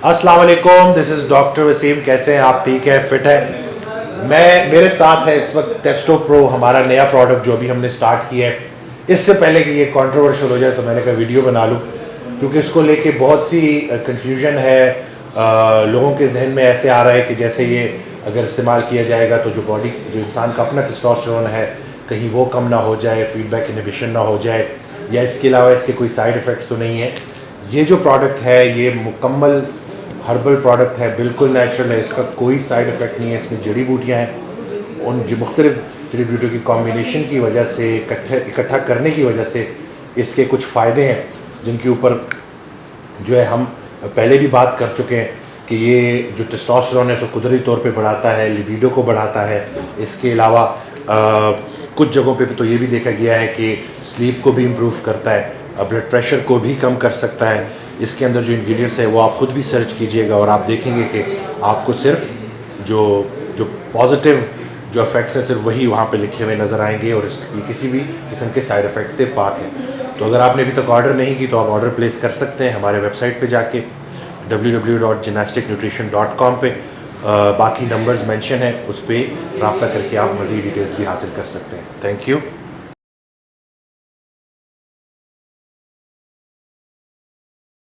अस्सलाम वालेकुम, this is doctor Wasim. कैसे हैं आप? ठीक है, फिट है। मेरे साथ है इस वक्त टेस्टो प्रो, हमारा नया प्रोडक्ट जो अभी हमने स्टार्ट किया है। इससे पहले कि ये कंट्रोवर्शियल हो जाए तो मैंने कहा वीडियो बना लूँ, क्योंकि इसको लेके बहुत सी कन्फ्यूजन है। लोगों के जहन में ऐसे आ रहा है कि जैसे ये अगर इस्तेमाल किया जाएगा तो जो इंसान का अपना टेस्टोस्टेरोन है कहीं वो कम ना हो जाए, फीडबैक इनहिबिशन ना हो जाए, या इसके अलावा इसके कोई साइड इफ़ेक्ट्स तो नहीं है। ये जो प्रोडक्ट है ये मुकम्मल हर्बल प्रोडक्ट है, बिल्कुल नेचुरल है, इसका कोई साइड इफ़ेक्ट नहीं है। इसमें जड़ी बूटियाँ हैं, उन जो मुख्तलिफ जड़ी बूटियों की कॉम्बिनेशन की वजह से, इकट्ठा करने की वजह से इसके कुछ फ़ायदे हैं, जिनके ऊपर जो है हम पहले भी बात कर चुके हैं कि ये जो टेस्टोस्टेरोन है उसको कुदरती तौर पे बढ़ाता है, लिबिडो को बढ़ाता है। इसके अलावा कुछ जगहों पे तो ये भी देखा गया है कि स्लीप को भी इम्प्रूव करता है, ब्लड प्रेशर को भी कम कर सकता है। इसके अंदर जो इंग्रेडिएंट्स है वो आप खुद भी सर्च कीजिएगा और आप देखेंगे कि आपको सिर्फ जो जो पॉजिटिव जो इफ़ेक्ट्स हैं सिर्फ वही वहाँ पे लिखे हुए नज़र आएंगे, और ये किसी भी किस्म के साइड इफ़ेक्ट से पाक है। तो अगर आपने अभी तक ऑर्डर नहीं की तो आप ऑर्डर प्लेस कर सकते हैं हमारे वेबसाइट पे जाके www.gymnasticnutrition.com पे। बाकी नंबर्स मेंशन है, उस पर रब्ता करके आप मज़ीद डिटेल्स भी हासिल कर सकते हैं। Thank you.